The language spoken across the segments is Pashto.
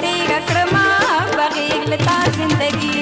تیره کړما بغیر له تا زندګي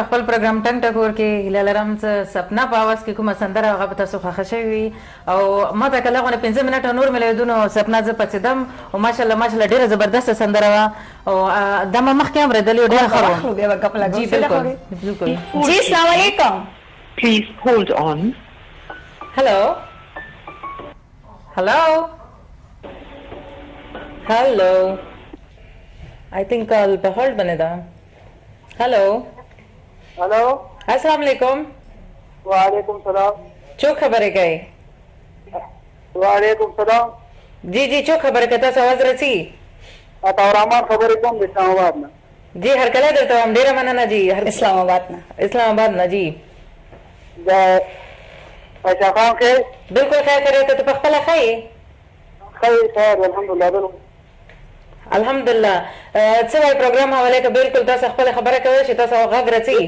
خپل پروګرام ټنګ ټکور کې لالرام سپنا په اواز کې کومه سندره هغه په تاسو خوښه شوې او ما ته کله غو 15 منټه نور مليدونو سپنا ز پڅدم او ماشاءالله ډیره زبردست سندره وا او دمه مخ کې امر دلیو ډیره خبره بیا غپلا جی بالکل جی السلام علیکم Please hold on. Hello. I think I'll be hold baneda. Hello. अस्सलाम वालेकुम. वालेकुम सलाम. चो खबर है गए? वालेकुम सलाम. जी चो खबर है कता आवाज रसी? अतावरामान खबर एकदम इस्लामाबाद ना. जी हर कला देता हम डेरा मनाना जी हर इस्लामाबाद ना जी. अच्छा खान के बिल्कुल खैर करे तो पख्तला खाए. खैर अल्हम्दुलिल्लाह. अल्हम्दुलिल्लाह सवाई प्रोग्राम हवाले का बिल्कुल तास खपल खबर करे छ तास गग रसी.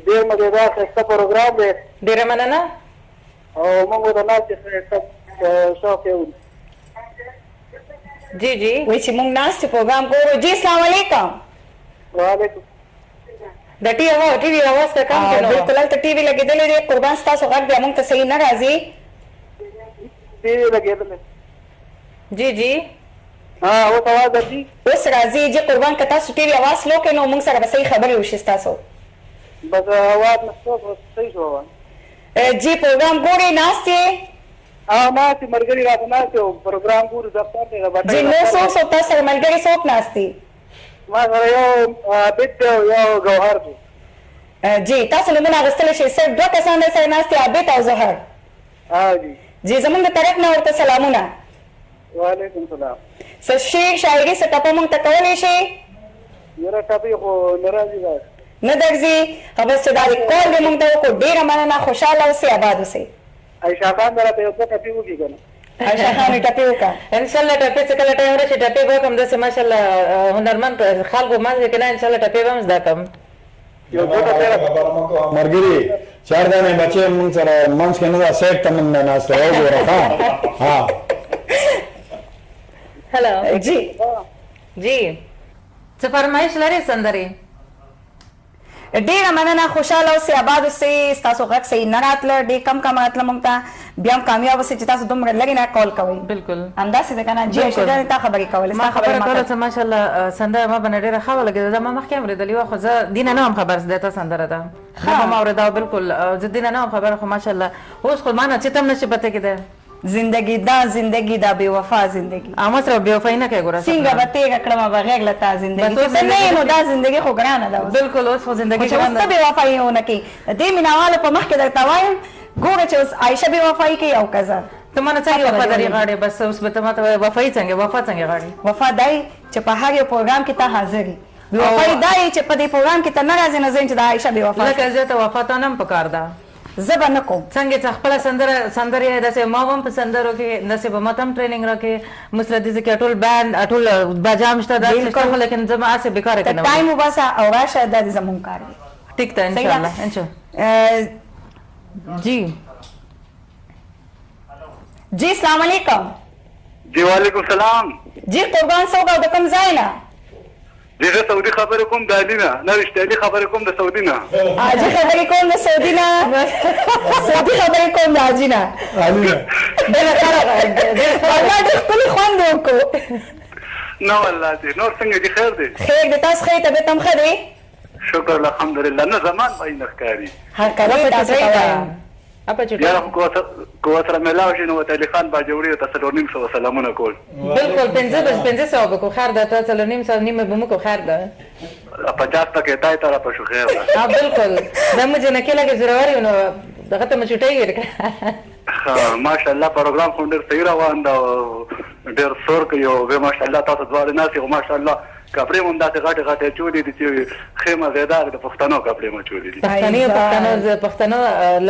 देर मजेदार खस्ता प्रोग्राम है. डेरा मनाना? और मंगो तो नाच सब शौक है. जी वही मुंग नाच प्रोग्राम को जी अस्सलाम वालेकुम. वालेकुम. द टीवी आवाज का काम करो. बिल्कुल तो टीवी लगे दे कुर्बान तासो गग बे मंग त सही ना राजी. टीवी लगे दे. जी हाँ वो आवाज दर्जी उस राजी जे कुर्बान कता टीवी आवाज लो के नो मंग सर सही खबर होशिस्ता सो बस आवाज नस्तो सही हो. जी प्रोग्राम गोरे नास्ते हाँ मां सी मरगरी रात ना तो प्रोग्राम पूरा दफ्तर के बटा जी नो सो सोता सर मलगरी सोप नास्ती मां सर यो बिट यो गौहर जी तास न मना गस्तले शे सर दो कसान सर नास्ते आबे ता जहर. हाँ जी जमंग तरफ ना और सलामुना. वालेकुम सलाम. सर शेख शायरी से टपो मंग तकवले शे मेरा टपी को नाराजी बात न दर्जी अब सदारी कॉल दे मंग को डेरा माना खुशहाल से आबाद से आयशा खान मेरा पे ऊपर टपी होगी करना आयशा खान टपी का इंशाल्लाह टपी से कल टाइम रे टपी को कम दे माशाल्लाह हुनरमंद खाल को माज के ना इंशाल्लाह टपी बम दा कम یو ګوټه تیره مرګري چار دانه بچي مونږ سره منځ کې نه دا سیټ تمن نه ناست وګوره ها هلو جی جی څه فرمایش لري سندري ډیره مننه خوشاله اوسئ آباد اوسئ ستاسو غږ صحیح نه راتله ډېر کم راتله موږ ته بیا هم کامیاب اوسئ چې تاسو دومره لرې نه کال کوئ بالکل همداسې ده که نه جی عایشه جانې تا خبرې کولې ما ستا خبره خبرې کوله چې ماشاءالله سندره ما باندې ډېره ښه ولګېده ما مخکې هم اورېدلې وه خو زه دینه نه وم خبر چې دا سندره ده ما هم اورېده بالکل زه دینه نه وم خبره خو ماشاءالله اوس خو ما نه چې تم نشي پته کېده زندگی دا بې وفا زندگی اما سره بې وفایي نه کوي ګوره څنګه به تېره کړمه بغیر له تا زندگی بس اوس چې ته نه یې نو دا زندگی خو ګرانه ده اوس بالکل اوس خو خو زندګي چې اوس ته بې وفایي ونه کوي د دې مینهوالو په مخ کې درته وایم ګوره چې اوس عایشه بې وفایي کوي او که زه ته مانه څنګه وفاداري غاړې بس اوس به ته ماته وایې وفایي څنګه وفا څنګه غاړې وفا دا چې په هر یو پروګرام کې ته حاضر یې بې وفایي دا چې په دې پروګرام کې ته نه راځې نه ځې چې د عایشه بې وفا لکه زه ته وفا ته نه هم پکار ده زه به نه کوم څنګه چې خپله سندرې داسې ما هم په سندرو کې داسې به ما ته هم ټریننګ راکړې مسردي کې ټول بینډ ټول بجام شته داسې شته خو لیکن زه به هسې بېکاره کې نه ته ټایم وباسه او راشه دا د زمونږ کار دی ټیک ده انشاءالله جی جی السلام علیکم جی وعلیکم السلام جی قربان صاحب او د کوم ځای نه جی زه سعودي خبرې کوم د علي نه نه رښتیاني خبرې کوم د سعودي نه حاجي خبرې کوم د سعودي نه سعودي خبرې کوم د حاجي نه الله دې ښکلي خوند وکړو نه والله دې نور څنګه دي خیر دی خیر د تاسو ښه طبیعت هم ښه دی شکر الحمدلله نه زمان به نه ښکاري هر کله تاسو ته وایم اپا چټه یا کو سره ملاو شي نو علي خان باجوړي ته 350 سلامونه کول بالکل 500 به کو خیر ده ته 350 نیمه به مو کو خیر ده 50 تک تای طرف شو خیر ده بالکل دا مجھے نه کله کې ضروري نو دغه ته مچټي ورکه ماشاءالله پروګرام خو ډېر صحیح روان ده ډېر سور کوي او ماشاءالله تاسو دواړه ناسي او ماشاءالله کپڑے مون داسې غټه چولې دي چې خیمه زیدار د پښتنو کپڑے مو چولې دي پښتنو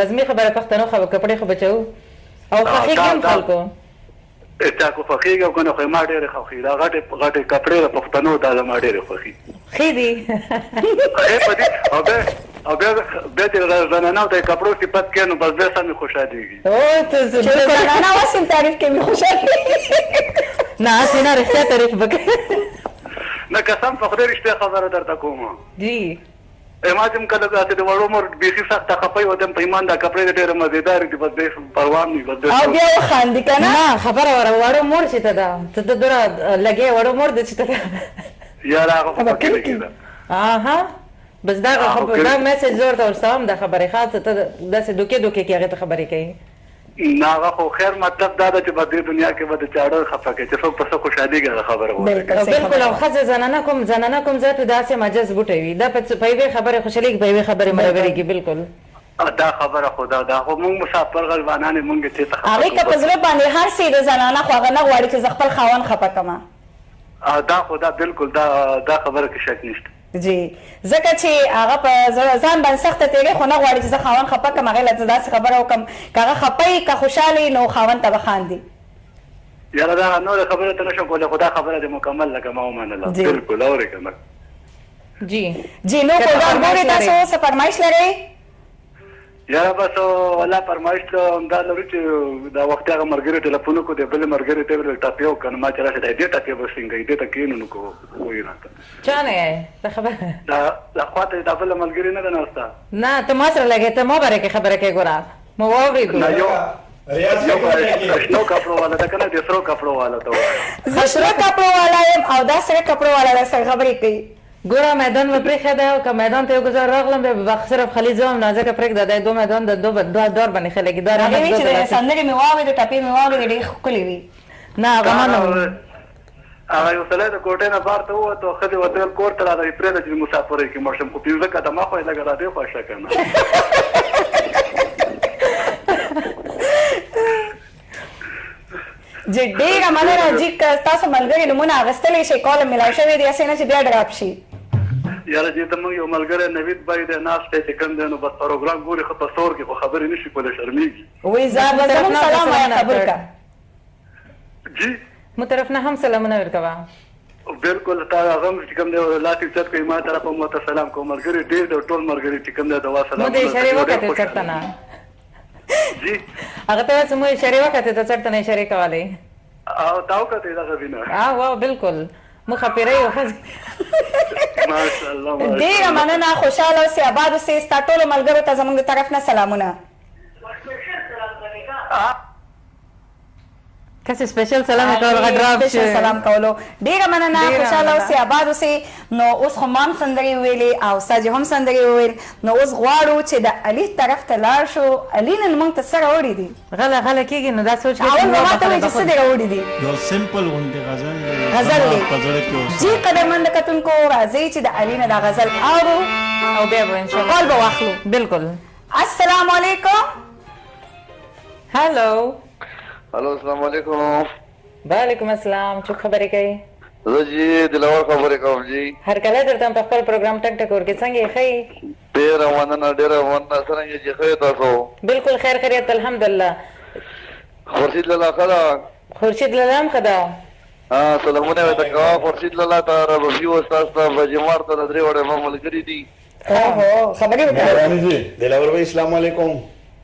لازمي خبره پښتنو کپڑے خو بچو او خخېږم خلکو چا کو فخېږم کنه خو ما ډېرې خوښي دا غټه کپڑے د پښتنو دا ما ډېرې خوښي خې دي او بیا چې زنانو ته کپړو صفت کړي نو بس بیا سمې خوشحالېږي او ته زنانه وسم تعریف کې مې خوشحالېږي نه سینا رښتیا تعریف وکړه نه قسم په خدای رښتیا خبره درته کوم جی ما چې کله داسې د وړو مور بیخي سخته خفه وي او د په ایمان دا کپړې ډېرې مزېدارې دي بس بې پروا نه وي بس او بیا وخاندي که نه نه خبره وړو مور چې ته ده ته د دوره لګې وړو مور ده چې ته ده یاره هغه خو پکې لګي ده اها بس دا میسج زه ورته ورسوم دا خبرې خاصه ته داسې دوکې کې هغې ته خبرې کوي نه هغه خو خیر مطلب دا ده چې په دې دنیا کې به د چاړه خفه کوي چې څوک په څه خوشحالېږي هغه خبره بالکل او ښځه زنانه کوم ځای په داسې مجاز بوټی وي دا په یوې خبرې خوشحالېږي په یوې خبرې ملګرېږي بالکل دا خبره خو دا خو مونږ مسافر غلبانان یې مونږ چې ته هغې که په زړه باندې هر څه د زنانه خو هغه نه غواړي چې زه خپل خاوند خفه کړمه دا خو دا بالکل دا خبره کې شک نشته جی ځکه چې هغه په ځان باندې سخته تېرې خو نه غواړي چې زه خاوند خفه کړم هغې له داسې خبره وکړم که هغه خفه وي که خوشحاله وي نو خاوند ته به خاندي یاره دا نورې خبرې ته نه شم کولی خو دا خبره دې مکمل لکه ما ومنله بالکل اورې که نه جی نو پروګرام ګورئ تاسو څه فرمایش لرئ یا بس والله فرمایش دا لرو چې دا وخت هغه مرګري ټلیفون کو دی بل مرګري ته ویل ټاپیو کنه ما چې راشه دې ټاپیو به څنګه دې ته کینو نو کو وای نه چا نه ته خبر دا خواته دا بل مرګري نه نهستا نه ته ما سره لګې ته ما باره کې خبره کې ګوره مو واورېدو نه یو شنو کپړو والا دا کنه د سرو کپړو والا ته وایي زه سره کپړو والا یم او دا سره کپړو والا دا سره خبرې کوي ګوره میدان مې پرېښی دی او که میدان ته یو ګزار راغلم بیا به صرف خالي ځم نو ځکه پرېږده دی دو میدان د دو دور باندې خلګي دا هغې وي چې د سندرې مې واورېدې ټپې مې واورېدې ډېرې ښکلې وي نه هغه ما نه هغه یو سړی د کوټې نه بهر ته ووتو ښځې ورته ویل کور ته راځئ پرېږده چې مسافرۍ کې مړ شم خو پنځه قدمه خو یې لږه را دې خوښه که نه جی ډېره مننه جي که ستاسو ملګري نومونه اخیستلی شي کال میلاو شوی دی هسې نه چې بیا ډراپ شي یاره چې ته موږ یو ملګری نوید بای دی ناست دی چې کوم دی نو بس پروګرام ګوري ښه په سور کې خو خبرې نه شي کولی شرمېږي وایي زموږ سلام وایه قبول که جی مو طرف نه هم سلامونه ورکوه بالکل تا هغه چې کوم دی لاسي چت کوي ما طرف مو ته سلام کوم مرګري ډېر د ټول مرګري چې کوم دی دوا سلام مو دې اشاره وکړه چرته نه جی هغه ته مو اشاره وکړه ته چرته نه اشاره کولې او تاو کته دا غوینه واو بالکل مخه پیری او ماشاءالله ډیره مننه خوشاله اوسئ آباد اوسئ ستا ټولو ملګرو ته زموږ د طرف نه سلامونه کسې سپیشل سلام کول غډراب سپیشل سلام کولو ډیره مننه خوشاله اوسئ آباد اوسئ نو اوس خو ما هم سندرې ویلې او ساجي هم سندرې وویل نو اوس غواړو چې د علي طرف ته لاړ شو علي نن موږ ته څه راوړي دي غله غله کېږي نو دا سوچ اول به ما ته وایي چې څه دې راوړي دي یو سمپل غوندې غزل غزل دی په زړه کې اوسه. جی قدرمند کتونکو راځئ چې د علي نه دا غزل اورو او بیا به ان شاء الله کال به واخلو بالکل السلام علیکم هلو हेलो अस्सलाम वालेकुम وعلیکم السلام څوک خبرې کوي زه جی دلور خبرې کوم جی هر کله درته په خپل پروګرام ټک ټک ورکې څنګه یې ښه ډېره مننه څرنګه چې ښه تاسو بالکل خیر خیریت الحمدلله خورشید لالا خدا خورشید لالا هم ښه ده سلامونه ورته کوه خورشید لالا ته ربفي استاد ته بجمار ته درې وړه ملګري دي اوهو خبرې وکړه مهرباني جی دلاور بھائی السلام علیکم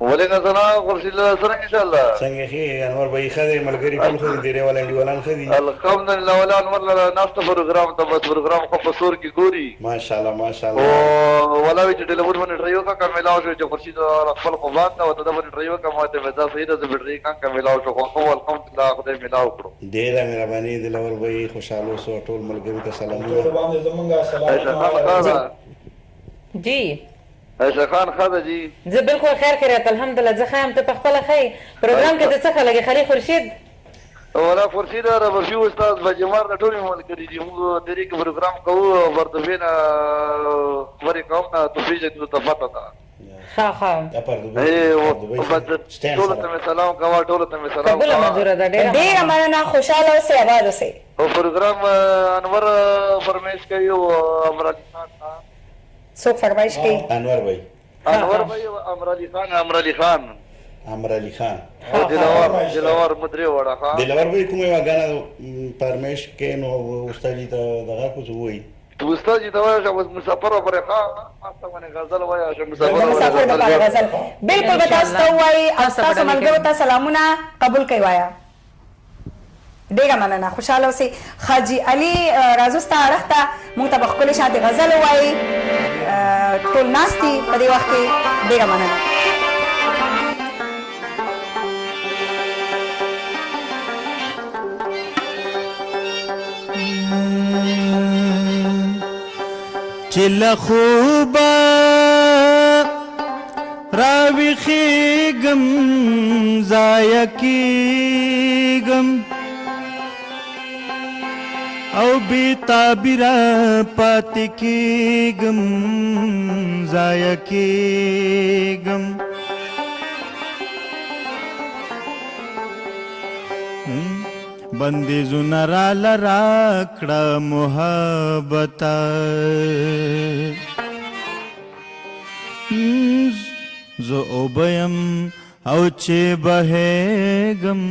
وعلیکم السلام خورشید لالا څرنګه ان شاء الله څنګه خې انور بھائی خدای ملګری ټول خو دې ډیره ولندې ولان خدي الحمدلله ولا انور لالا ناشته پروګرام ته بس پروګرام خو په سور کې ګوري ماشاءالله او ماشاءالله ولا وی چې ټلیفون باندې ډرایو کا کملاو شو چې خورشید خپل خو باندې او ته باندې ډرایو کا ماته ودا صحیح ده بیټری کا کملاو شو خو الحمدلله خدای ملاو کړو ډیره مهرباني دلاور بھائی خوشاله سو ټول ملګری ته سلامونه جی عائشہ خان خدا جی زه بالکل خیر خیریت الحمدلله زه ښه یم ته په خپله ښه یې پروګرام کې د څه ښه لګې خالي خورشید ولا خورشید ربفي استاد بجمار د ټولې ملګري دي موږ درې کې پروګرام کوو برتبین خبرې کوم نه تو پیژنې ته پته ده ښه ښه ټولو ته مې سلام کوه ټولو ته مې سلام قبوله منظوره ده ډیره مننه خوشاله اوسئ آباد اوسئ او پروګرام انور فرمایش کوي او امر علي خان څوک فرمایش کوي انور بھائی انور بھائی امر علي خان امر علی خان او دلور مدري وړه ها دلور بھائی کومه غانا پرمیش کې نو استاد جی ته دغه کو وای تو استاد جی ته وایي چې مسافر وبره ښه تاسو باندې غزل وایي چې مسافر د پاره غزل بالکل به تاسو ته وایي او تاسو ملګرو ته سلامونه قبول کوي وایا ډیره مننه خوشاله اوسئ حاجي علي راځو ستا اړخ ته موږ ته به ښکلې شانتې غزل ووایي ټول ناست دي په دې وخت کې ډیره مننه چې له خوبه راویښېږم ضایع کېږم او بې تعبیره پاتې کېږم ضایع کېږم بندیزونه راله راکړه محبته زه اوبه یم او چې بهېږم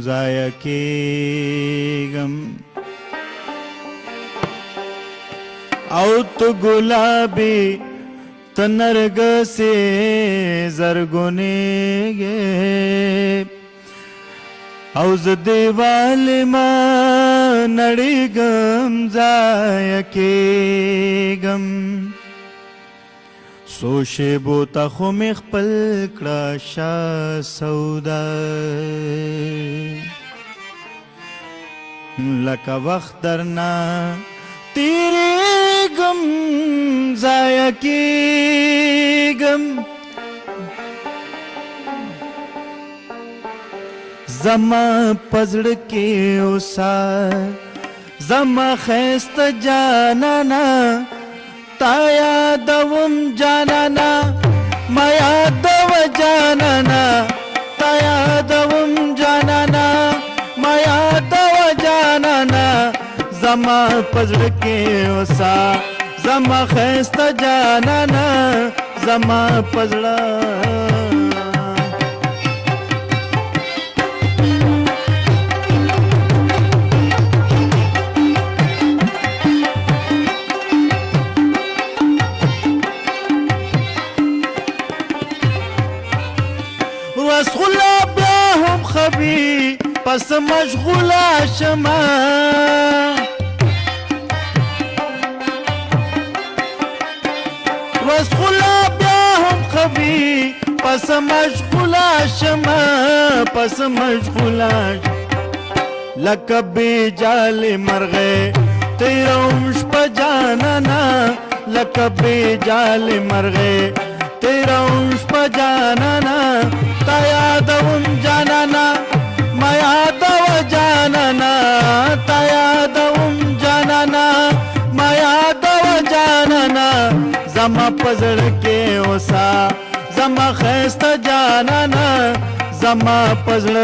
ضایع کېږم او تو ګلابي ته نرګسې زرګونېږې او زه دیوال ما نړېږم ضایع کېږم څو شېبو ته خو مې خپل کړه شا سودا لکه وخت درنه تېرېږم ضایع کېږم زما پزړه کې اوسه زما ښایسته جانانه تا یادوم جانانه ما یادوه جانانه تا یادوم جانانه ما یادوه جانانه زما پزړه کې اوسه زما ښایسته جانانه زما پزړه بیا هم خبي پس مشغوله شما رسغوله بیا هم خبي پس مشغوله شما پس مشغوله لکه بی جال مرغه تیروم شپه جانانا لکه بی جال مرغه تیروم شپه جانانا تا یادوم جانانا ما یادو جانانا تا یادوم جانانا ما یادو جانانا زما پزړ کې اوسا زما خسته جانانا زما پزړ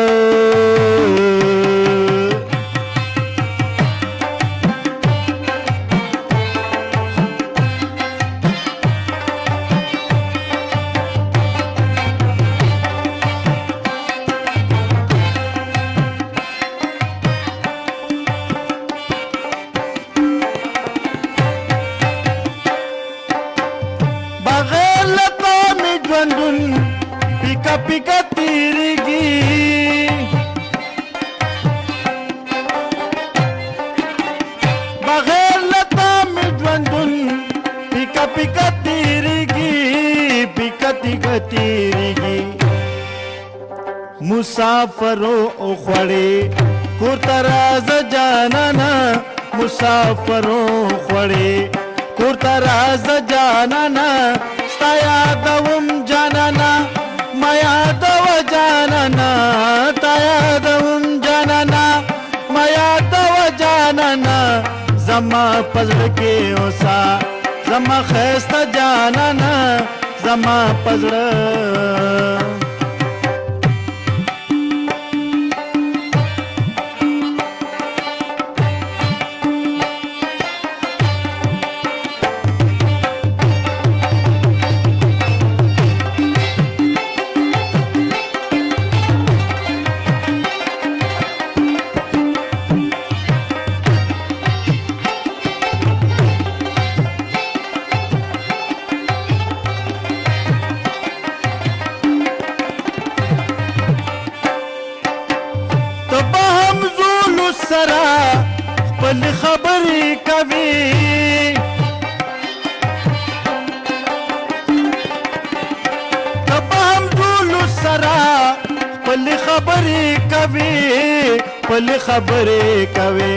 पिका तीरगी बगैर लता में ड्वंडुन पिका पिका तीरगी पिका पिका तीरगी मुसाफरो उखड़े कुर्तराज जानना मुसाफरो उखड़े कुर्तराज जानना यादवम जानना मया दव जानना तयादवम जानना मया दव जानना जमा पजड़ के ओसा जमा खैस्ता जानना जमा पजड़ खबरी कभी तब हम दूलू सरा पल खबरी कभी पल खबरी कभी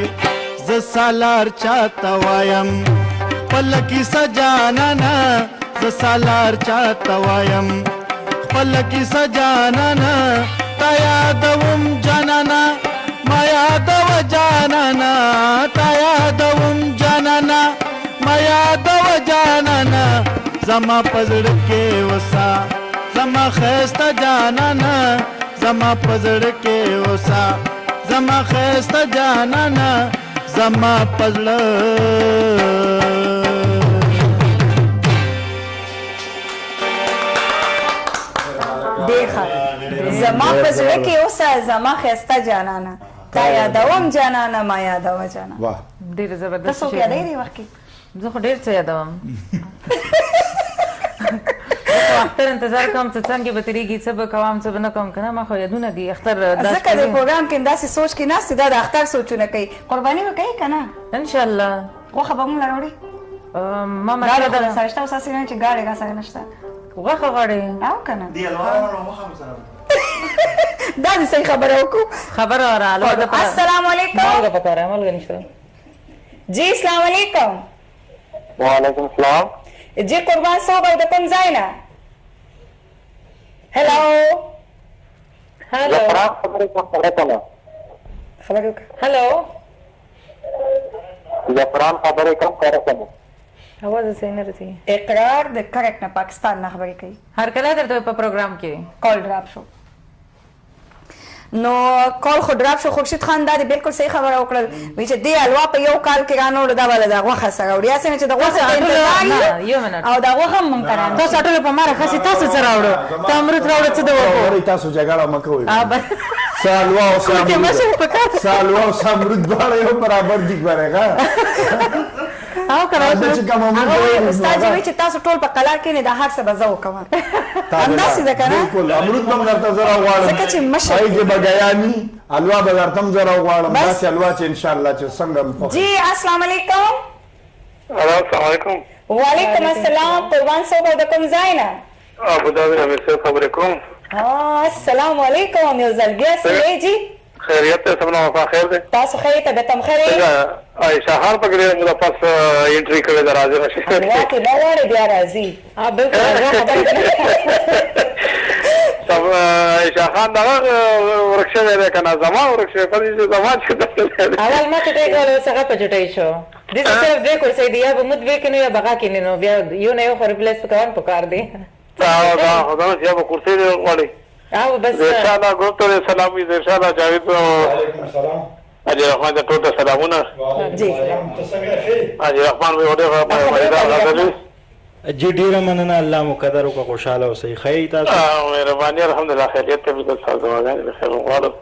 ज सालार चाहता वायम पल की सजाना ना ज सालार चाहता वायम पल की सजाना ना तयादवम जानना माया दव जानना तयादवम जानना माया दव जानना जमा पजड़ के वसा जमा खैस्ता जानना जमा पजड़ के वसा जमा खैस्ता जानना जमा पजड़ देखा जमा पजड़ के वसा जमा खैस्ता जानना تا یادوم جانانه ما یادوه جانانه वाह ډېر زبردست تاسو یادې دی وخت کې زه خو ډېر څه یادوم اختر انتظار کوم چې څنګه به تیریږي څه به کوم څه به نه کوم کنه ما خو یادونه دي اختر ځکه د پروګرام کې داسې سوچ کې ناست دا د اختر سوچونه کوي قرباني به کوي کنه ان شاء الله غوښه به مونږ راوړي ما دا مطلب د سرشته او ساسي نه چې گاډي کا سره نشته غوښه غواړې او کنه دی دا دې صحیح خبره وکړو خبره رااله السلام علیکم مالګه پکاره مالګه نشته جی السلام علیکم وعلیکم السلام جی قربان صاحب د کوم ځای نه هلو هلو خبرې هلو زعفران خبرې کوم کار کوي اواز صحیح نه رسي اقرار د کرک نه پاکستان نه خبرې کوي هر کله درته په پروګرام کې کال ډراپ شو نو کال خو ډراپ شو خورشید خان دا بالکل صحیح خبره وکړل وی چې دی الوا په یو کال کې رانوړ دا ول دا غوخه سره وړیا سم چې دا غوخه یو منټ او دا غوخه مونږ کران تاسو ټول په ماره خاصه تاسو څه راوړو ته امرت راوړو څه دا وره تاسو جګړه مکوئ سالوا او سامرود باندې یو برابر دي برګه او کنه استاد وی چې تاسو ټول په قلار کې نه د هر څه بزاو کوم همداسې ده که نه بالکل امرود به م درته زه راغواړم ځکه چې مشر هغې کې به ګیاني حلوا به درته هم زه راغواړم داسې حلوا چې انشاءالله چې څنګه م خوښوي. جی السلام علیکم. السلام علیکم. وعلیکم السلام. قربان صاحب د کوم ځای نه؟ ابوظبي امیر صاحب خبرې کوم. السلام علیکم. یو ځل بیا څنګه جی؟ خیریت ته سبنا وفا خیر دی. تاسو ښه یې طبیعت هم ښه دی؟ عایشه خان پکې ډېر موده پس انټري کړې ده راځي نشي. حلوا کې نه غواړې بیا راځي. بالکل عایشه خان دغه ورک شوی دی که نه زما ورک شوی په دې چې زما چې اول ما چټۍ کوله اوس هغه په چټۍ شو. داسې صرف دوی کورسۍ دي یا به مونږ دوی کینو یا بغا کینې نو بیا یو نه یو خو ریپلیس کول پکار دی. خدا نو چې به کورسۍ دی غواړي. او بس انشاءالله ګروپ ته سلام وي انشاءالله جاوید حاجي رحمان ته ټول ته سلامونه. جی حاجي رحمان وي ډېر غواړي. جی ډیره مننه. الله مو قدر وکړه. خوشاله اوسئ. ښه تاسو؟ مهرباني الحمدلله خیریت ته بالکل تاسو دعاګانې د خیر غواړم.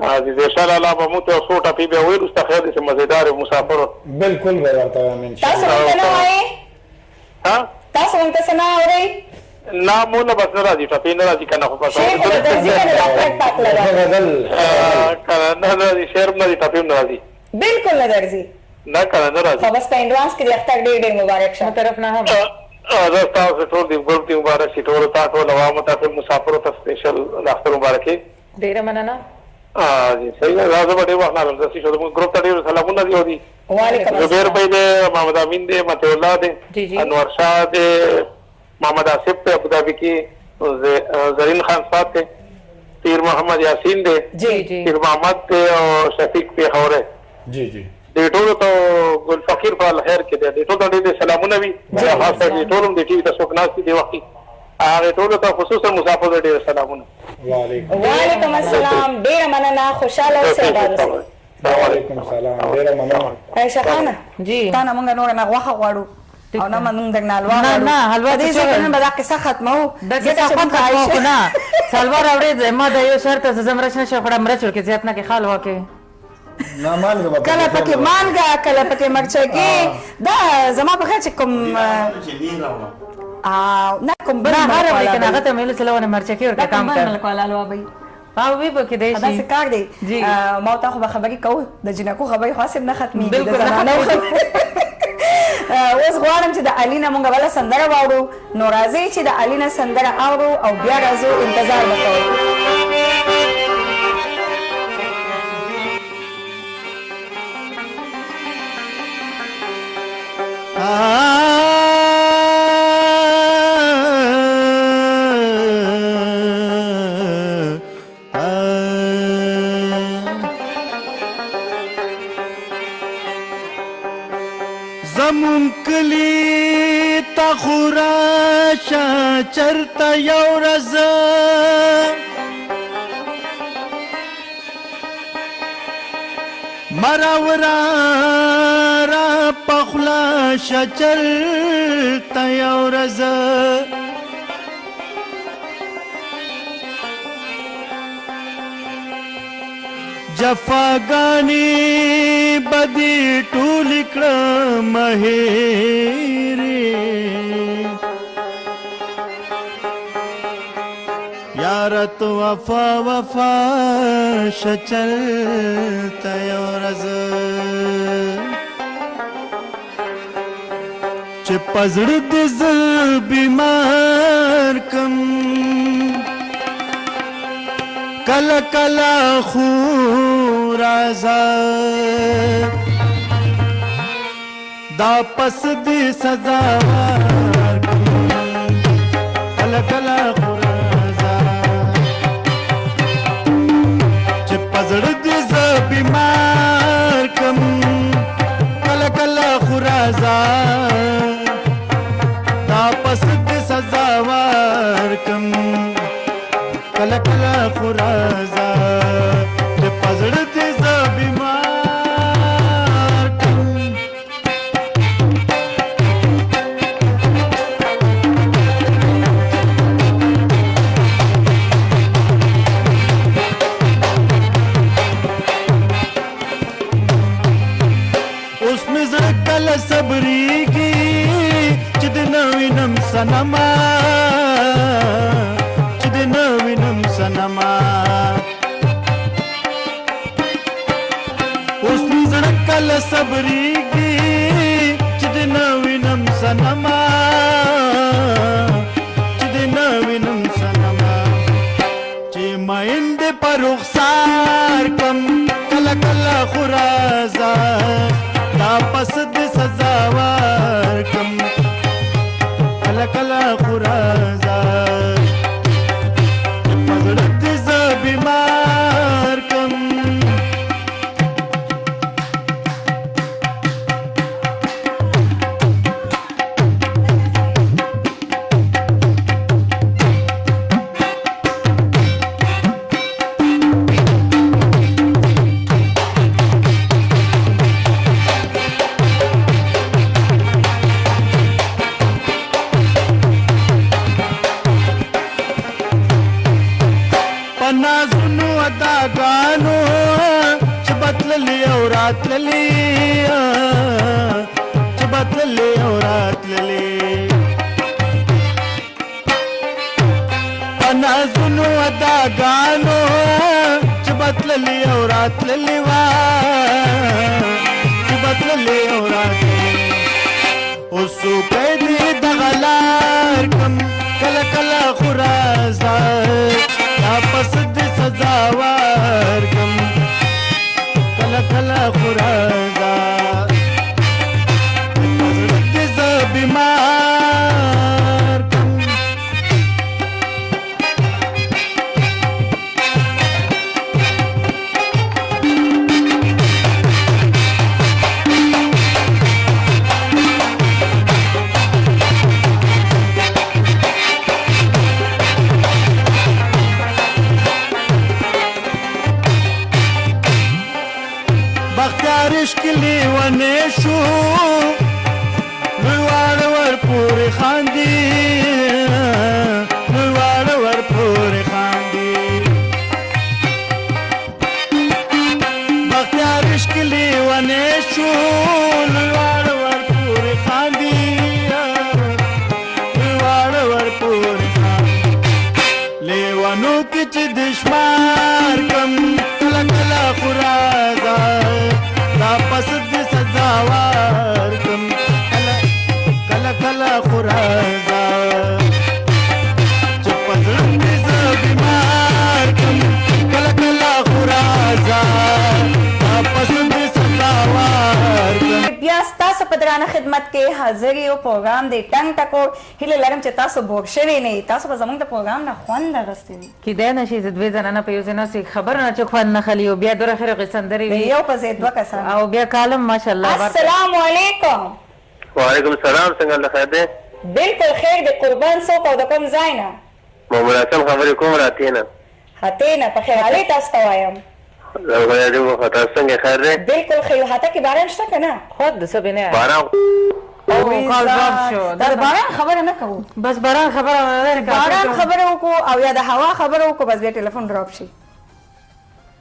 ان شاء الله الله به مو ته څو ټاپې به ویل اوس خیر دې مزیدار مسافر بالکل به درته وایم انشاءالله. تاسو ورته نه وایئ؟ تاسو ورته څه نه اورئ؟ نه مو نه بس نه راځي ټاپې نه راځي که نه خو بس شعر خو به درځي که نه ډاکټر پاک لګوي؟ نه نه راځي شعر هم نه راځي ټاپې هم نه راځي. بالکل نه درځي. نه که نه راځي. خو بس په انډوانس کې د اختر ډېر ډېر مبارک شه. طرف نه هم زه ستاسو ټول دې ګروپ دې مبارک شي. ټولو تا ټول عوامو ته ټول مسافرو ته سپېشل د اختر مبارکي. ډېره مننه. جی صحیح ده. زه به ډېر وخت نه راغلم. زه چې زموږ ګروپ ته ډېر سلامونه دي. او دي وعلیکم السلام. زبیر بھائی دی، محمد امین دی، مطیع الله دی، انور شاه دی، محمد آصف دی ابوظبي کې، زرین خان صاحب دی، پیر محمد یاسین دی، پیر محمد دی او شفیق پیښوری. جی جی دې ټولو ته ګل فقیر په الخیر کې دی. دې ټولو ته ډېر سلامونه وي. خاص کر دې ټول هم د ټي وي ته څوک ناست دي دې وخت کې هغې ټولو ته خصوصا مسافرو ته ډېر سلامونه. وعلیکم السلام. ډېره مننه. خوشحاله اوسئ. وعلیکم السلام. ډېره مننه. عایشه خانه جی تا نه مونږ نوره نه غوښه غواړو او نه مونږ درنه حلوا نه غواړو. نه حلوا په دې ځای کې نن به دا قصه ختموو. داسې خوند ختموو خو نه سلوا راوړې ما د یو شرط زه مرچ نه شم خوړه مرچ ورکړې زیات نه کې ښه حلوا کې نه مالګه به کله پکې مالګه کله پکې مرچکې. دا زما په خیال چې کوم نه کوم بل نه هر وړي که نه هغه ته مې ویلو چې لونه مرچکې ورکړه کم کړ ملک والا حلوا به وي. وی به کېدای شي داسې کار دی. ما او تا خو به خبرې کوو د جنکو خبرې خو هسې نه ختمېږي د بالکل نه زمانو. اوس غواړم چې د علي نه مونږ بله سندره واورو. نو راځئ چې د علي نه سندره اورو او بیا راځو. انتظار به کوو. زمون کلی تا خوراشا چرتا یو رزا مراورا را پخلا شچرتا یو رزا جفاګانی بدی ټول کړم هېرې یار تو وفا وفا شچل تیو رز چې پزړ دې زل بیمار کم کلا کلا خو رازا دا پس دی سزا کلا کلا خو رازا چې پزړ دی ز بیمار کم کلا کلا خو رازا دا پس دی سزا ورکم کلا کلا خورازا چې پزړ دې ز بیمار کم اوس مې زړه کله صبرېږي چې د نوینم سنما نه صبرېږي چې د نه وینم صنما چې د نه وینم صنما چې مین دې په رخسار کم کله کله خو راځه دا پس دې سزا ورکم کله کله خو راځه په زړه دې زه بیمار کم پنازونو اداګانو چې بدللې او راتللې چې بدللې او راتللې پنازونو اداګانو چې بدللې او راتللې وا چې بدللې او راتللې اوس په دې دغلار کم کله کله خو راځه پس دې سزا ورکم کله کله خو راځه زړه دې زه بیمار کم بختیار عشق لیونی شو لوی واړه ور پورې خاندي لوی واړه ور پورې خاندي بختیار عشق لیونی شو لوی واړه ور پورې خاندي لوی واړه ور پورې خاندي لیونو کې چې دشمار کم کله کله خو راځه دا پس دې سزا ورکم کله کله خو راځه چې په زړه دې زه بیمار کم کله کله خو راځه دا پس دې سزا ورکم بیا ستاسو په درانه خدمت کې حاضر یو پروګرام دی ټنګ ټکور هیله لرم چې تاسو بوږ شوي نه یې تاسو به زموږ د پروګرام نه خوند اخیستی وي کیدای نه شي چې دوی زنانه په یو ځای ناستې خبره نه چې خوند نه خلي او بیا دوره خیره قصه سندرې وي یو په ځای دوه کسان او بیا کالم ماشاءالله السلام علیکم وعلیکم السلام څنګه الله خیر دی بالکل خیر دی قربان څوک او د کوم ځای نه محمد حسن خبرې کوم راتې نه هتې نه په خیر علي تاسو ته وایم زه دې وخت څنګه خیر دی بالکل خیر هته کې باران شته که نه خود د سبې نه باران او کال ډراپ شو دا د باران خبره نه کوو بس باران خبره نه باران خبره وکړو او یا د هوا خبره وکړو بس بیا ټلیفون ډراپ شي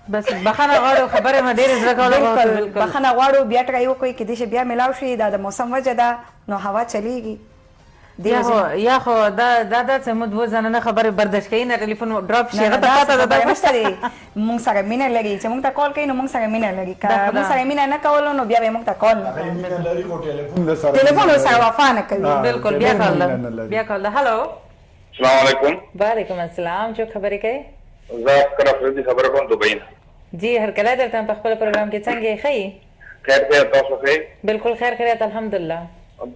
بس بخنه غواړو خبره مې ډېرې زړه کوله بالکل بخنه غواړو بیا ټرای وکړئ کېدای شي بیا میلاو شي دا د موسم وجه ده نو هوا چلیږي یا خو دا څه مو دوه زنانه خبرې برداشت کوي نه ټلیفون ډراپ شي هغه ته پته ده خبره نشته دی مونږ سره مینه لري چې مونږ ته کال کوي نو مونږ سره مینه لري که مونږ سره مینه نه کولو نو بیا به مونږ ته کال نه کوي ټلیفون ورسره وفا نه کوي بالکل بیا کال ده هلو السلام علیکم وعلیکم السلام څوک خبرې کوي زه افکر افریدي خبره کوم دوبۍ نه جی هر کله درته په خپل پروګرام کې څنګه یې ښه خیر دی تاسو ښه بالکل خیر خیریت الحمدلله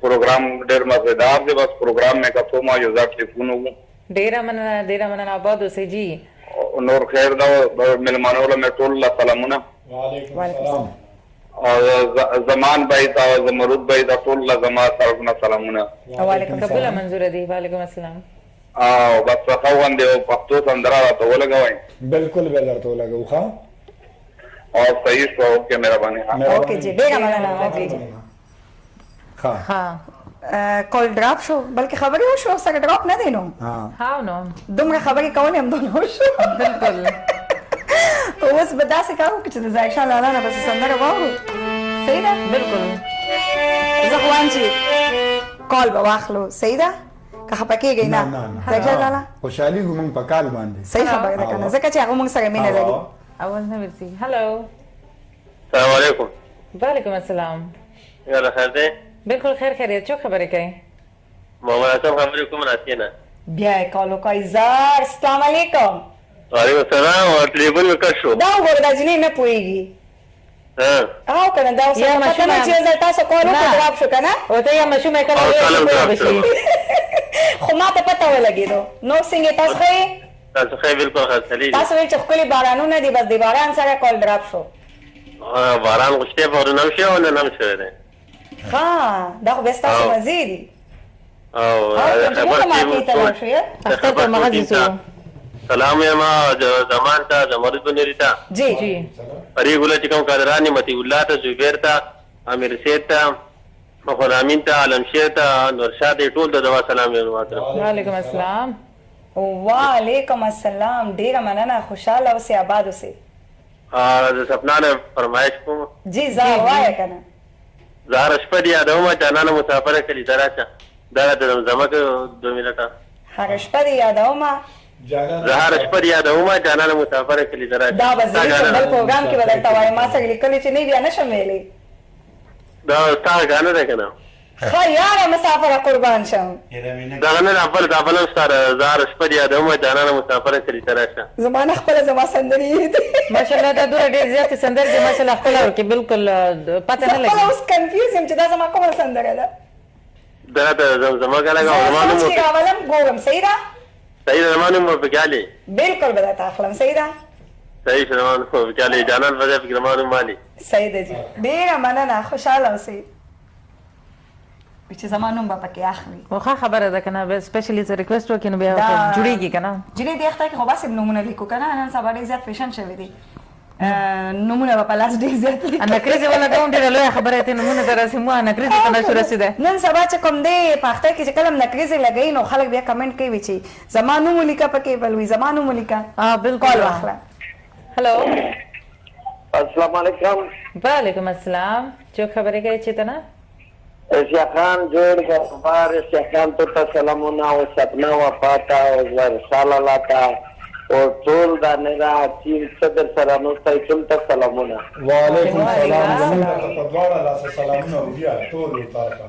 پروګرام ډېر مزیدار دی بس پروګرام مې کتو ما یو ځای ټلیفون وو ډېره مننه آباد اوسئ جی نور خیر دا مېلمانو له مې ټول سلامونه وعلیکم السلام او زمان بھائی تا زمرود بھائی دا ټول له زما طرفنا سلامونه وعلیکم قبول منظور دی وعلیکم السلام او بس خوان دی پښتو سندره راته ولګوي بالکل به درته ولګو ښا او صحیح شو اوکے مهرباني اوکے جی ډېره مننه اوکے جی ها کال ډراپ شو بلکې خبرې وشو سره ډراپ نه دی نو ها نو دومره خبرې کولې هم دونه وشو بالکل اوس به داسې کار وکړو چې د ځایشا لالا نه بس سندره واورو صحیح ده بالکل زه خو وایم چې کال به واخلو صحیح ده که خفه کېږئ نه ځایشا لالا خوشحالي خو موږ په کال باندې صحیح خبره ده که نه ځکه چې هغه موږ سره مینه لري اول نه ورسي هلو السلام علیکم वालेकुम अस्सलाम। यार खैर दे बिल्कुल खैर खैरियत चो खबरें कहीं मोहम्मद असम खबरें को मनाती है ना بیا کالو کایزار السلام علیکم वालेकुम सलाम और टेलीफोन में कर शो دا وګوره دا جنې نه پوهیږي ها او کنه دا اوس یا پته ماشومه. نه چې زه تاسو کالو نه. خراب شو کنه او ته یا مشومه کله او وایي سلام چې جواب بشي خو ما ته پته ولګېدو نو څنګه تاسو خې تاسو خیر بالکل خیر سلی تاسو ویل چې خپل بارانونه دي بس دی باران سره کال ډراپ شو باران غشته په نام شي او نه نام شي ده ها دا خو بس تاسو او. مزيدي او خبر کې اختر ته مغزي سو سلام یا ما زمان ته زمرد بنری ته جی جی فریق الله چې کوم قادرانی متی الله ته زبیر ته امیر سید ته مخول امین ته عالم شیر ته نور شاه ټول د دوا سلام یې ماته وعلیکم السلام وعلیکم السلام ډیره مننه خوشاله اوسې آباد اوسې د سپنا نه فرمایش کوم جی زار وای کنه زهر شپه دی یادومه جانانه مسافره کلی دراشه دا د زمزمه کې 2 منټه هغه شپه دی یادومه زهر شپه دی یادومه جانانه مسافره کلی دراشه دا به زه په بل پروګرام کې بدلته وای ما سره لیکلی چې نه بیا نشم ویلې دا تا غانه ده کنه خیار مسافر قربان شم دا نه خپل خپل ستاره زهر شپه دی یادومه جانانه مسافره کلی دراشه زمانه خپل زما سندري ماشاءالله دا ډېر ډېر زیات سندر دي ماشاءالله خپل کې بالکل پته نه خپل لګي اوس کنفیوز یم چې دا زما کومه سندره ده دا د زمزمه غلګه زه ورمانو سوچ کې راولم ګورم صحیح ده صحیح زمانو مو بګالي بالکل به درته اخلم صحیح ده صحیح زمانو مو بګالي جانان وځي په زمانو مالي صحیح ده جی ډیره مننه خوشاله اوسئ چې زما نوم به پکې اخلي خو خبره ده کنه به سپیشلی ز ریکوست وکړو نو بیا دا- جوړیږي کنه جنې د اختر کې خو باسم نمونه لیکو کنه نن سبا ډېر زیات فیشن شوی دی نمونه به په لاس ډېر زیات لیکو انا کریزه ولا کوم ډېر لوی خبره ته نمونه دراسي مو انا کریزه ته نشو رسیده نن سبا چې کوم دی په اختر کې چې کلم نکریزې لګی نو خلک بیا کمنټ کوي چې زما نوم ولیکه پکې بل وي زما نوم ولیکه بالکل کال واخله هلو السلام علیکم وعلیکم السلام چو خبره کوي چې ته نه اشیا خان جوړ غفار اشیا خان ته سلامونه او سپنا وفاتا او رساله لاتا او ټول د نه چین صدر سره نو ټول ته سلامونه وعلیکم السلام زمونږ په دواړه لاسه سلامونه بیا ټول تاسو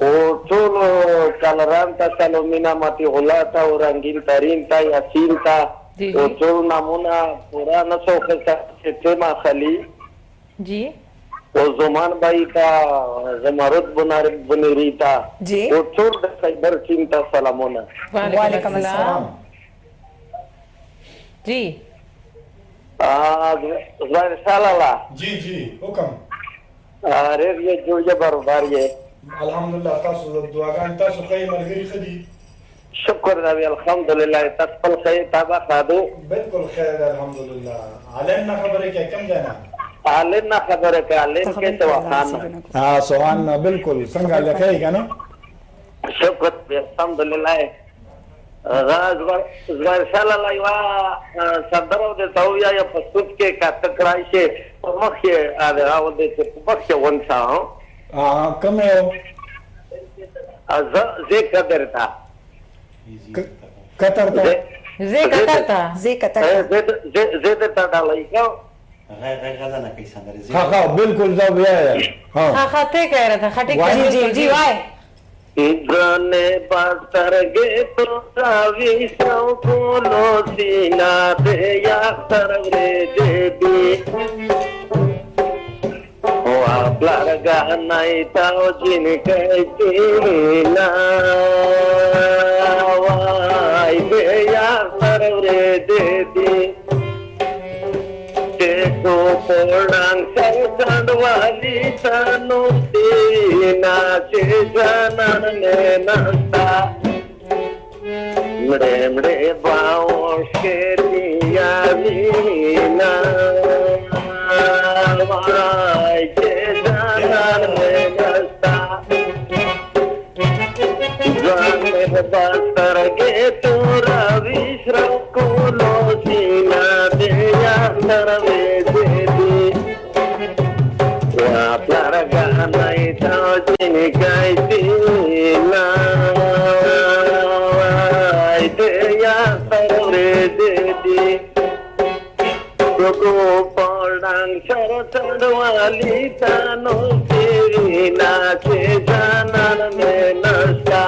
او ټول کلران ته سلامونه ماتي غلا ته او رنگین ترین ته یاسین ته او ټول نمونه پورا نسو چې ما خلی جی او زمان بائی کا زمرد بنیری تا جی او ټول د خیبر چین ته سلامونه وعلیکم السلام جی زوار سالالا جی جی حکم ریب یہ جوړه برابر یې الحمدلله تاسو د دعاګان تاسو خیر ملګری خدي شکر دی الحمدلله تاسو خپل خیر تابع خادو بالکل خیر الحمدلله علم خبره کې کم جانا عالم خبره کې عالم کې تو خان ها سوهان بالکل څنګه لکه کنه شکر دی الحمدلله زوار سالالا یو صدرو د تویا یا پسوت کې کاته کړای شي په مخ کې راو دې په مخ کې ونڅا کوم یو زه قدر تا قطر ته زه قطر ته زه ته ډالای کو ها بالکل دا بیا ها خاطه کہہ رہا تھا خٹی جی جی وای گانے باتر گے تو راوی سو کولو سینا دے یا سرورے دے بی او اپلا گانائی تاو جن کہتی نا وائی دے یا سرورے دے بی کو پوڑان سر چندوالی سانو دینا چه جانان نستا مڑے مڑے باوش کے دیا وینا وائی چه جانان نستا جانے باستر گے تو راویش رکولو سینا دیا سروے دے دی واپلار گانائی تاو جنی گائی دینا وائی دیا سروے دے دی لوگو پاڑ डांग सर चढ़वाली तानो तेरी नाचे जानन में नशा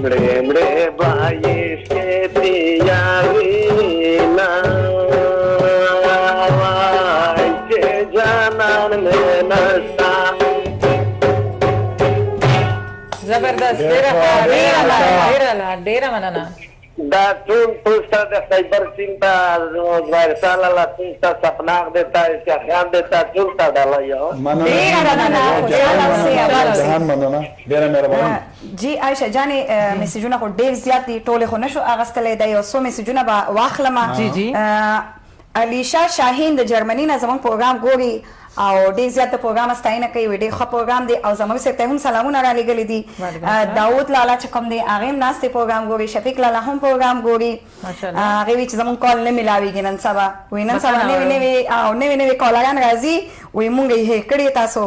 मरे मरे बाई से दियारी ना जानन में नशा जबरदस्त डेरा मनना da tulsa de cyber cinta varsala la tulsa sapna देता है क्या ध्यान देता tulsa डाला यो जहान मनना ډیره مهرباني جی عائشہ جانې میسجونه خو ډیر زیات دي ټول خو نشو اغستلې د یو څو میسجونه به واخلم جی الیشا شاهین د جرمني نه زموږ پروګرام ګوري او ډیر زیات د پروګرام ستاینه کوي ډیر ښه پروګرام دی او زموږ سره ته هم سلامونه را لګلې دي داود لالا چې کوم دی هغه هم ناستې پروګرام ګوري شفیق لالا هم پروګرام ګوري هغه وی چې زموږ کال نه ملاويږي نن سبا وی نن سبا نوې کالران راځي وی مونږ یې کړی تاسو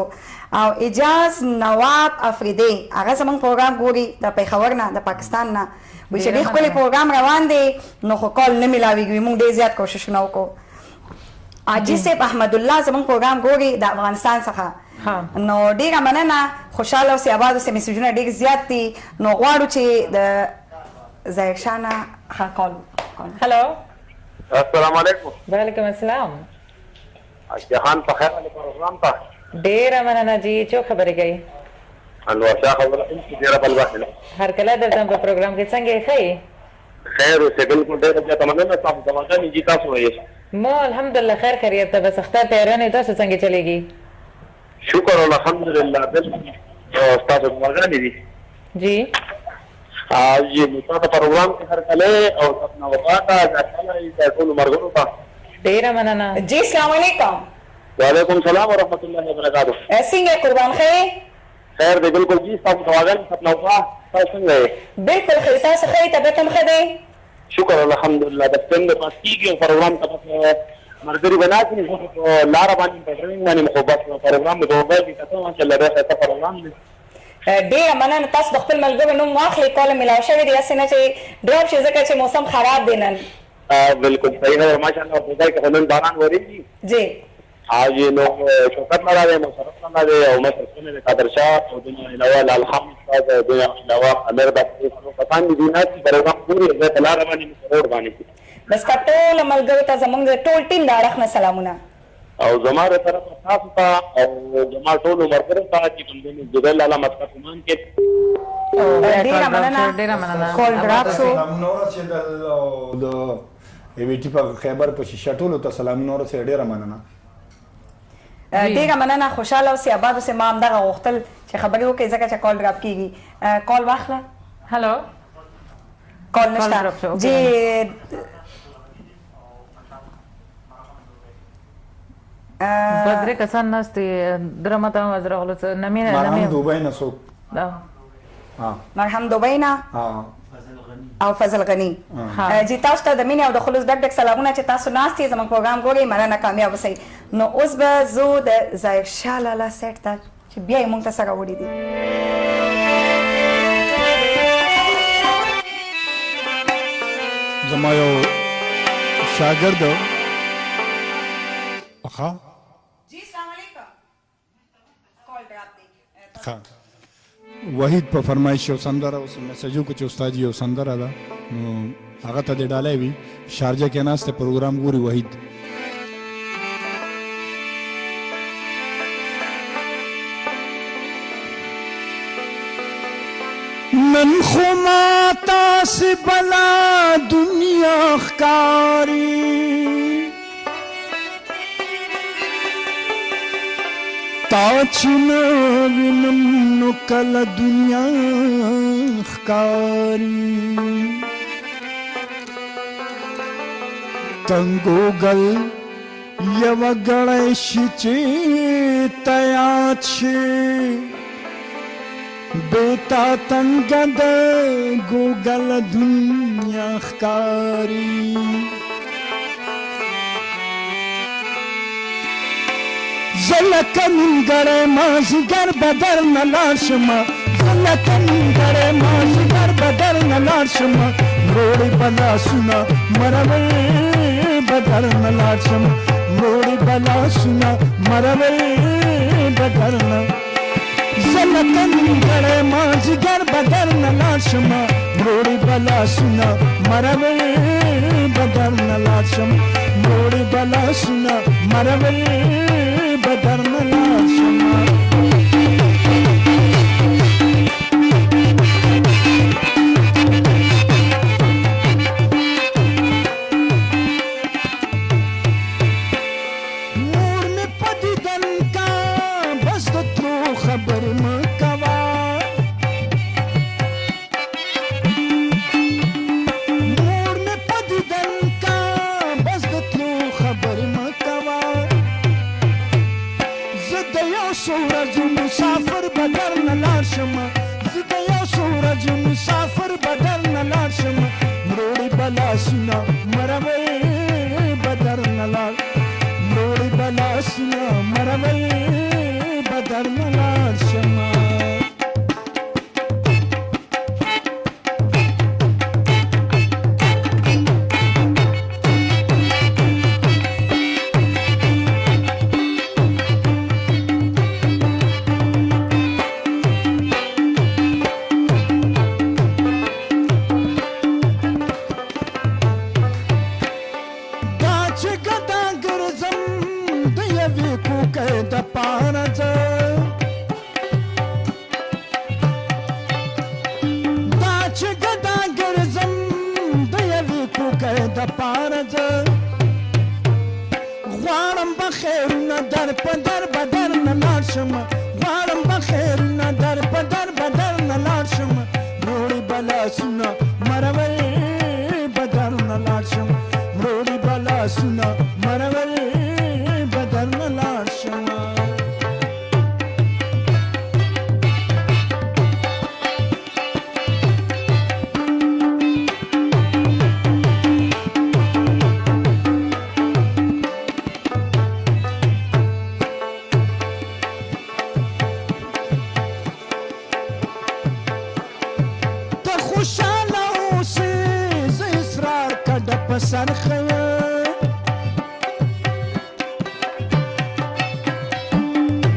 او اجاز نواب افریدی هغه زموږ پروګرام ګوري د پیښور نه د پاکستان نه وی چې ډیر خپل پروګرام روان دی نو خو کال نه ملاويږي مونږ ډیر زیات کوشش نه وکړو عاجز احمد الله زموږ پروګرام ګوري د افغانستان څخه نو ډیره مننه خوشاله اوسئ آباد اوسئ میسجونه ډیر زیات دي نو غواړو چې د ظاهر شاه نه کال هلو السلام علیکم وعلیکم السلام جهان په خیر له پروګرام ته ډیره مننه جی چو خبرې کوي انور شاه خبره ډیره بل وخت هر کله درته په پروګرام کې څنګه ښه خیر اوسه بالکل ډیره زیاته مننه تاسو څنګه جی تاسو وایي مو الحمدلله خیر خیریت بس اختر تیارانه تاسو څنګه چلےږي شکر الحمدلله بالکل تاسو څنګه دي جی جی تاسو پروګرام کې هر کله او خپل وفاتا ځکه د ټول مرګونو ته ډیره مننه جی السلام علیکم وعلیکم السلام ورحمۃ اللہ وبرکاتہ څنګه قربان خیر خیر دی بالکل جی تاسو څنګه خپل وفاتا تاسو څنګه بالکل خیر تاسو خیر طبیعت هم ښه دی شکر الحمدلله د څنګه پاس کیږي پروګرام ته مرګري بناتې نه لار باندې پټرینګ باندې محبت پروګرام د دوه دی تاسو چې لاره ته پروګرام دی ډیره مننه تاسو د خپل ملګرو نوم واخلئ کال ملاو شوی دی اسنه چې ډراپ شي ځکه چې موسم خراب دی نن بالکل صحیح ہے ماشاءالله په ځای کې نن باران وریږي جی आज ये लोग शौकत ना रहे मुशर्रफ ना रहे और मैं सबसे मेरे कादर शाह और दुनिया इलावा लाल हामिद साहब दुनिया इलावा अमर बापू पसंद दीना की प्रोग्राम पूरी है तला रवानी में रोड बानी بس ټول ملګرو ته زمونږ ټول ټیم د اړخ نه سلامونه او زماره طرف خاص تا او زما ټول مرګرو ته چې کوم دې جبل الله مطلب مان کې ډیره مننه کول ډراپ شو سلامونه چې د ایویټی په خیبر په شټولو ته سلامونه ورسې ډیره مننه ډیره مننه خوشاله اوسئ آباد اوسئ ما همدغه غوښتل چې خبرې وکړئ ځکه چې کال ډراپ کیږي کال واخله هلو کال نشته جی بدرې کسان ناستې درمته وزرغلو نمینه مرهم دوبۍ نه څوک مرهم دوبۍ نه او فضل غنی جی تاسو ته د مینې او د خلوص ډک ډک سلامونه چې تاسو ناست یې زموږ پروګرام ګورئ مننه کامیاب اوسئ نو اوس به زه د ظاهر شاه لالا سیټ ته چې بیا یې موږ ته سره وړي دي زما یو شاګرد ښه جی السلام علیکم کال ډراپ دی ښه وحید په فرمایش یو سندره اوس میسجو کو چې استاد یو سندره ده نو هغه ته دې ډالۍ وي شارجه کې ناسته پروګرام ګوري وحید نن خو ماتا سی بلا دنیا ښکاری تا چې نه وینم نو کله دنیا ښکاري تنګوګل یوه ګړی شي چې ته یاد شي بیتا تنګه د ګوګل دنیا ښکاري زلکه نیمګړی مازدیګر به درنه لاړ شمه زلکه نیمګړی مازدیګر به درنه لاړ شمه روړې به لاسونه مرول به درنه لاړ شمه مروړي بلا سونه مرول بدرنه زلکن غړې ما جګر بدرنه لاشم مروړي بلا سونه مرول بدرنه لاشم مروړي بلا سونه مرول بدرنه لاشم خبر مکوا مور میں پدیدن کا بس دتلو خبر مکوا زد یو سورج مسافر بدر نلاشم زد یو سورج مسافر بدر نلاشم مروڑی بلا سنا مروی بدر نلاش مروڑی بلا سنا مروی بدر نلاش شما غوارم بخیر ندر پدر بدر نلاشم غوارم بخیر ندر پدر بدر نلاشم روڑی بلا سنا مرول بدر نلاشم روڑی بلا سنا مرول بدر نلاشم سر خیم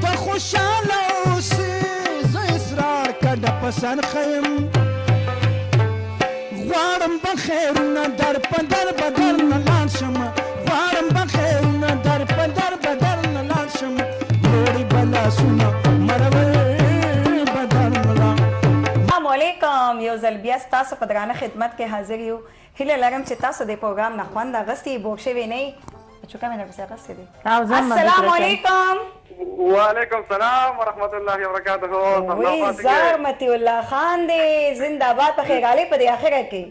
تا خوشحاله اوسې زه اصرار کډه په سر خیم غواړم بخیرونه در په در بدر نه لاړ شم غواړم بخیرونه در په در بدر نه لاړ شم لوړې بلاسونه مرول بدر نه لاړ. السلام علیکم، یو ځل بیا ستاسو په درانه خدمت کې حاضر یو. هیله لرم چې تاسو د پروګرام نه خوند اغستې بوک شوي نه یي. چوکه مې درپسې اغستې دي. السلام علیکم. وعلیکم السلام ورحمت الله وبرکاته. وی زار متی الله خان دی زنده باد په خیرالې په دې اخره کې.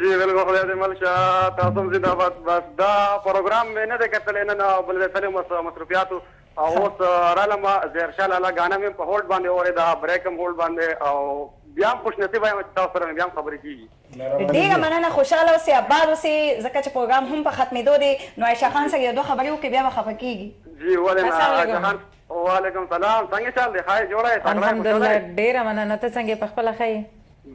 جی بالکل خدای دې مل شه تاسو زنده باد. بس دا پروګرام مې نه دی کتلی نن بل د سلیم مصروفیاتو او اوس رالم زیرشاه لاله ګانا مې په هولډ باندې اورېده بریک هم هولډ باندې او بیا هم خوش نصیبه یم چې تاسو سره مې بیا هم خبرې کېږي. ډېره مننه، خوشحاله اوسئ، آباد اوسئ، ځکه چې پروګرام هم په ختمېدو دی. نو عایشه خان سره یو دوه خبرې وکړي بیا به خفه کېږي. جی ولې نه عایشه خان وعلیکم سلام، څنګه چل دی؟ ښه جوړه یې؟ الحمدلله ډېره مننه، ته څنګه یې په خپله ښه یې؟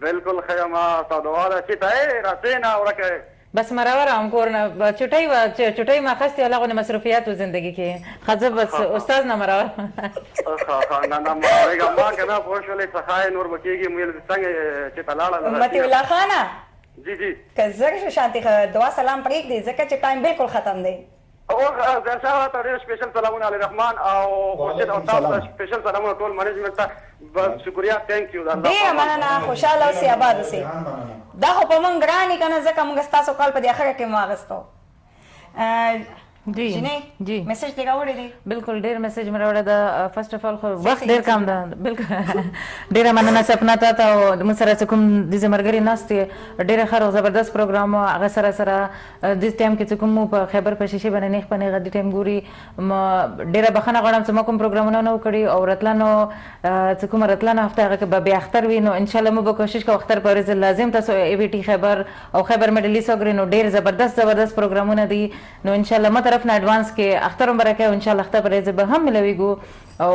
بالکل ښه یم سعدواله. چېرته یې؟ راسې نه ورکه یې؟ بس مرور هم کور نه چټۍ وه چټۍ ما اخستې وه هغو مصروفیاتو زندګي کې ښه زه بس استاد نه مرور نه نه مرورېږه ما که نه پوه شولې څه ښایي نور به کېږي ویل څنګه چې ته لاړه مطیع الله خانه جی جی که زر شو شانتي دعا سلام پرېږدي ځکه چې ټایم بالکل ختم دی. زرشاه ته ډېر سپیشل سلامونه علي رحمان او خورشید او تاسو ته سپیشل سلامونه ټول منیجمنټ ته. بس شکریه، تھینک یو. ډېره مننه، خوشحاله اوسئ، آباد اوسئ. دا خو په موږ ګران یي که نه ځکه موږ ستاسو کال په دې اخره کې مو اخیستو. جی جی میسج دې راوړی دی؟ بالکل ډېر میسج مې راوړی ده. فرسټ اف آل خو وخت ډېر کم ده. بالکل ډېره مننه سپنا ته او موږ سره چې کوم داسې ملګري ناست دي ډېره ښه او زبردست پروګرام و. هغه سره سره دې ټایم کې چې کوم مو په خیبر په شیشې باندې نیغ په نیغه دې ټایم ګوري ډېره بښنه غواړم چې ما کوم پروګرامونه نه و کړي او راتلانو چې کومه راتلانه هفته هغه کې به بیا اختر وي نو انشاءالله موږ به کوشش کوو اختر په ورځ لازم تاسو ای وی ټي خیبر او خیبر مډل ایسټ وګورئ نو ډېر زبردست پروګرامونه دي نو انشاءالله ما طرف نه اډوانس کې اختر مبارک او ان شاء الله اختر پرې به هم ملويګو او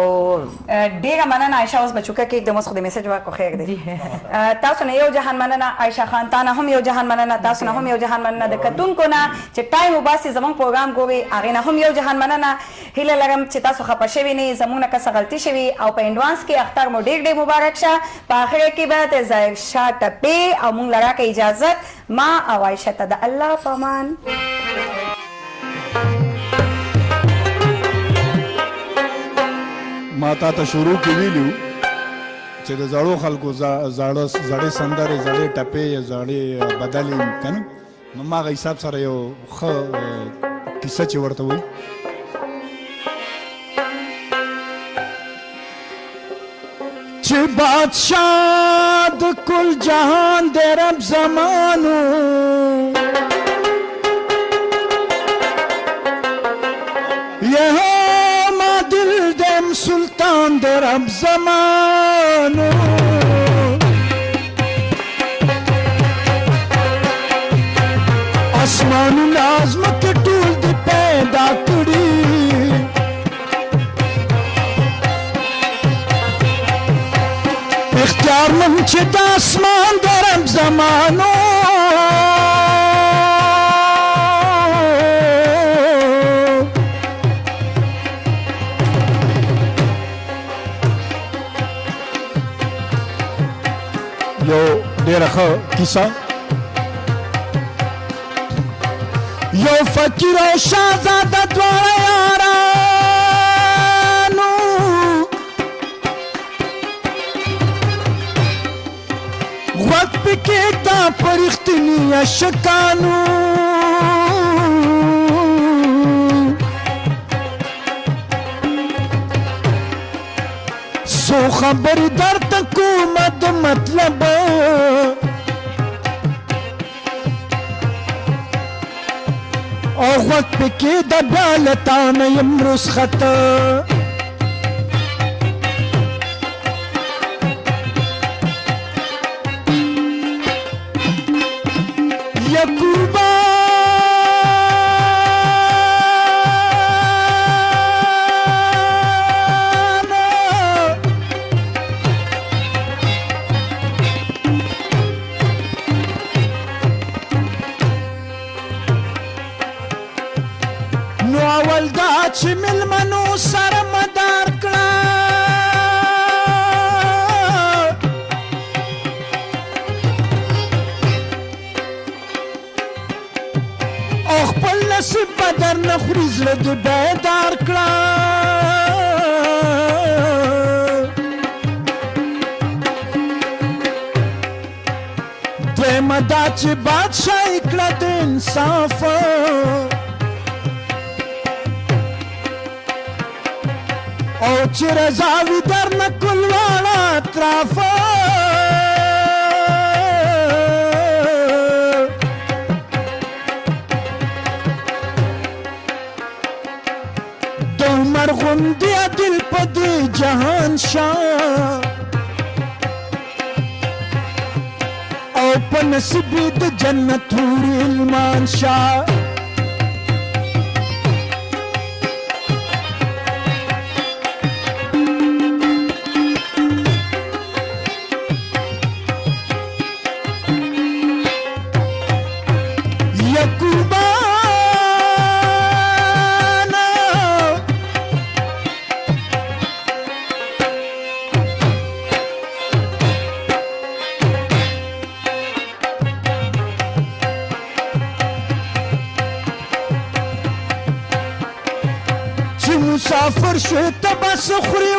ډیره مننه عایشه. اوس بچوکه کې د مسخ د میسج ورکو خیر دی. تاسو نه یو جهان مننه عایشه خان، تا نه هم یو جهان مننه، تاسو نه هم یو جهان مننه، د کتونکو نه چې ټایم وباسي زمون پروګرام ګوري هغه نه هم یو جهان مننه. هیله لرم چې تاسو خپه شوي نه زمونه کسه غلطي شوي او په انډوانس کې اختر مو ډیر ډیر مبارک شه. په اخر کې به د ظاهر شاه ټپې او مونږ لراکه اجازه ما او عایشه ته د الله پامان. ما تا ته شروع کې ویلو چې د زړو خلکو زړې سندرې زړې ټپې زړې بدلې کنه نو ما هغه حساب سره یو ښه کیسه چې ورته وایي چې بادشاہ د کل جهان د رب زمانو سلطان در اب زمانو آسمان لازمت ټول دی پیدا کړی اختیار من چې د آسمان در اب زمانو ډېره ښه کیسه یو فقیر او شهزاده دواړه یارانو غوږ پې کېږده په رښتیني عاشقانو څو خبرې درته کومه د مطلب او غوږ پکې د بیا له تا نه یم رسخته یعقوبه چې ملمنو سره مدار کړه او خپل نصیب بدر نه خوري زړه دې بیدار کړه دویمه دا چې بادشاهي کړه د انصاف او چې رضا وي در نه کل واړه اطرافه د عمر غوندې عدل په دې جهان شاه او په نصیب د جنت حورې المان شاه مسافر شو ته بس خوري